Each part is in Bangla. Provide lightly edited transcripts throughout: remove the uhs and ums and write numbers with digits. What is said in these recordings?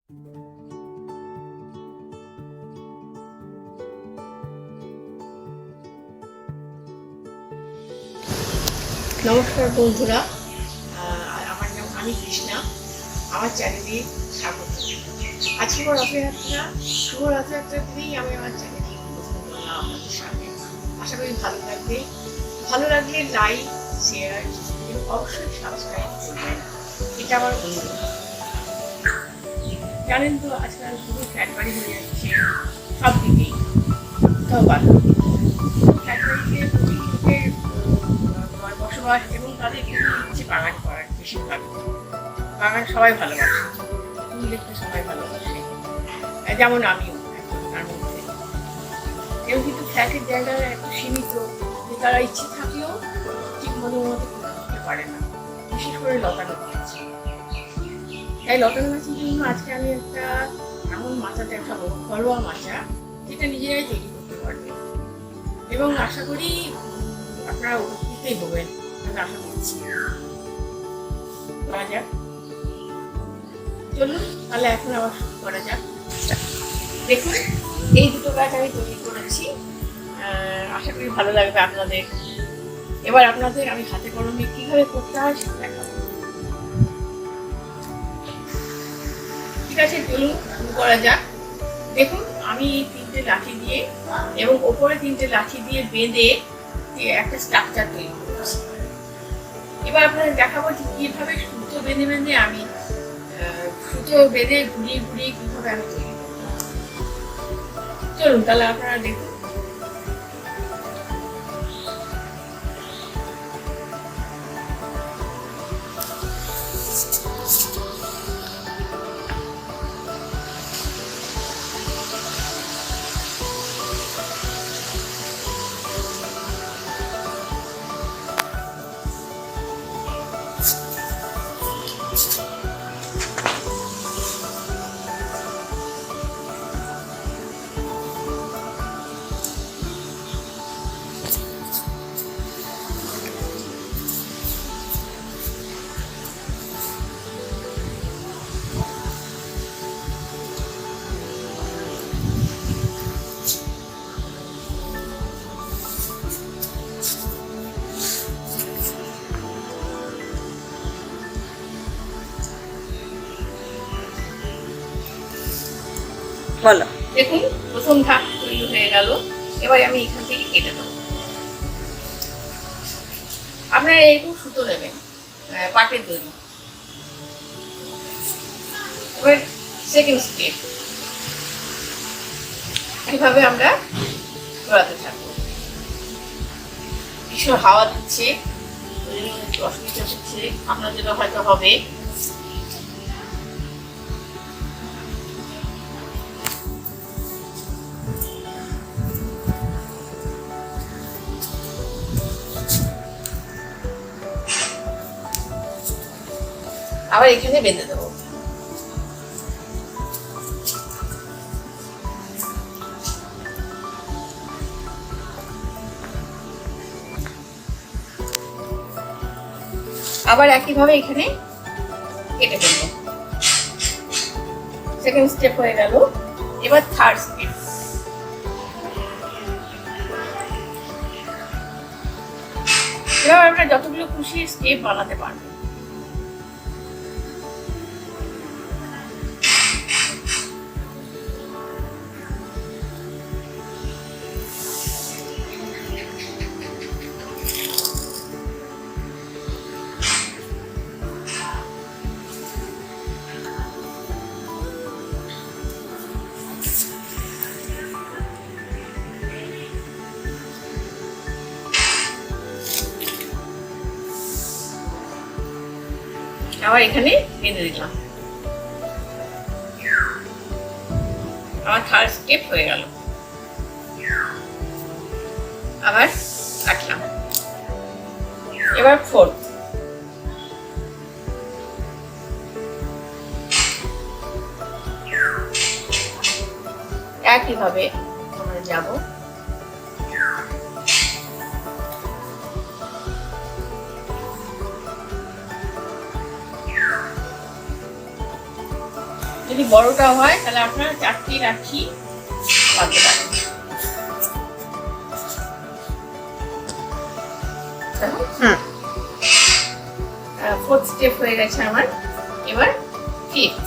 নমস্কার বন্ধুরা, আমার নাম আমি কৃষ্ণা। আমার চ্যানেলে স্বাগত। আজকে রথযাত্রা, শুভ রথযাত্রা দিয়েই আমি আমার চ্যানেলে উপস্থিত হলাম আপনাদের সামনে। আশা করি ভালো লাগবে। ভালো লাগলে লাইক, শেয়ার এবং অবশ্যই সাবস্ক্রাইব করবেন, এটা আমার অনুরোধ। জানেন তো আজকাল শুধু ফ্ল্যাট বাড়ি হয়ে যাচ্ছে সব দিকেই, কোথাও বাধা। ফ্ল্যাট বাড়িতে প্রতি লোকের বসবাস এবং তাদের ইচ্ছে বাগান করার। বেশিরভাগ বাগান সবাই ভালোবাসে, ফুল দেখতে সবাই ভালোবাসে, যেমন আমিও একজন তার মধ্যে। কেউ কিন্তু ফ্ল্যাটের জায়গা এত সীমিত যে তারা ইচ্ছে থাকলেও ঠিক মতো করতে পারে না, বিশেষ করে লতানো গাছ। তাই লতানো গাছের জন্য আজকে আমি একটা এমন মাচা দেখাবো, ঘরোয়া মাচা, যেটা নিজেরাই তৈরি করতে পারবে এবং আশা করি আপনারা উপকৃতই হবেন, আশা করছি। করা যাক, চলুন তাহলে এখন আবার শুরু করা যাক। দেখুন, এই দুটো গাছ আমি তৈরি করেছি, আশা করি ভালো লাগবে আপনাদের। এবার আপনাদের আমি হাতে কলমে কিভাবে করতে হয় সেটা দেখাবো। ঠিক আছে, চলুন শুরু করা যাক। দেখুন, আমি তিনটে লাঠি দিয়ে এবং ওপরে তিনটে লাঠি দিয়ে বেঁধে একটা স্ট্রাকচার তৈরি করেছি। এবার আপনাদের দেখাবো যে কিভাবে সুতো বেঁধে বেঁধে আমি সুতো বেঁধে ঘুরিয়ে ঘুরিয়ে কিভাবে আমি তৈরি করবো। চলুন তাহলে আপনারা দেখুন। বলো, দেখুন প্রথম ধাপ তৈরি হয়ে গেল। এবার আমি এখান থেকে কেটে দেবো। আপনারা এইরকম সুতো নেবেন, পাটের দড়ি। এবার সেকেন্ড স্টেপ, কিভাবে আমরা ঘোরাতে থাকবো। ভীষণ হাওয়া দিচ্ছে, অসুবিধা হচ্ছে, আপনাদের হয়তো হবে। আবার এখানে বেঁধে দেবো। আবার একইভাবে এখানে কেটে ফেলবো। সেকেন্ড স্টেপ হয়ে গেল। এবার থার্ড স্টেপ। এবার আমরা যতগুলো খুশি স্টেপ বানাতে পারবো। আবার এখানে বেঁধে দিলাম। আমার থার্ড স্টেপ হয়ে গেল। আবার কাটলাম। এবার ফোর্থ। একইভাবে আমরা যাব। যদি বড়টা হয় তাহলে আপনারা 4টে রাখি বাঁধতে পারেন। ফোর্থ স্টেপ হয়ে গেছে আমার। এবার ফিফথ।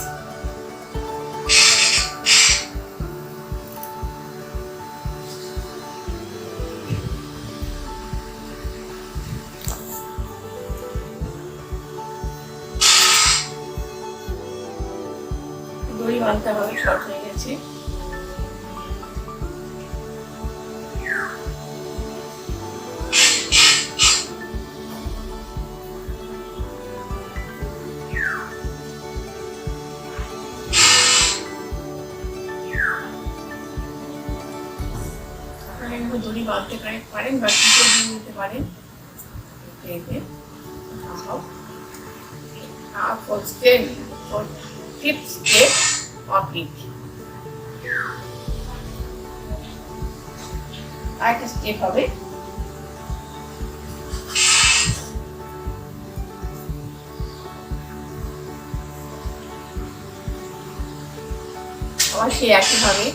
দড়ি বাঁধতে হবে, শর্ট হয়ে গেছে। দড়ি বাঁধতে পারেন বা টিপে দিয়ে নিতে পারেন। Fifth step complete. আরেকটা স্টেপ হবে। আবার সেই একইভাবে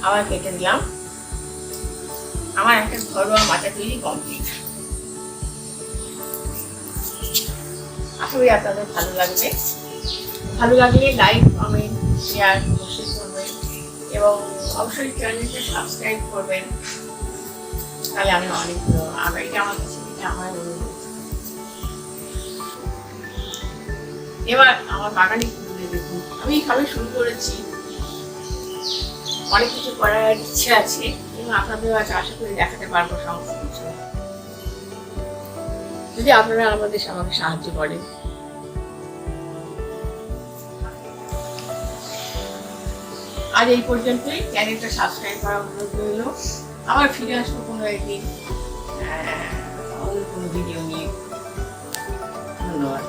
আবার কেটে দিলাম। আমার একটা ঘরোয়া মাচা তৈরি কমপ্লিট। আশা করি আপনাদের ভালো লাগবে। ভালো লাগলে লাইক, কমেন্ট, শেয়ার অবশ্যই করবেন এবং অবশ্যই চ্যানেলটা সাবস্ক্রাইব করবেন। তাহলে আমি অনেকগুলো এটা আমার কাছে আমার অনুরোধ। এবার আমার বাগানে ঘুরে দেখুন। আমি এইভাবে শুরু করেছি, অনেক কিছু করার ইচ্ছে আছে এবং আপনাদের কাছে আশা করি দেখাতে পারবো সমস্ত কিছু, যদি আপনারা আমাকে সাহায্য করেন। আজ এই পর্যন্তই। চ্যানেলটা সাবস্ক্রাইব করার অনুরোধ রইল। আবার ফিরে আসবো কোনো একদিন কোনো ভিডিও নিয়ে। ধন্যবাদ।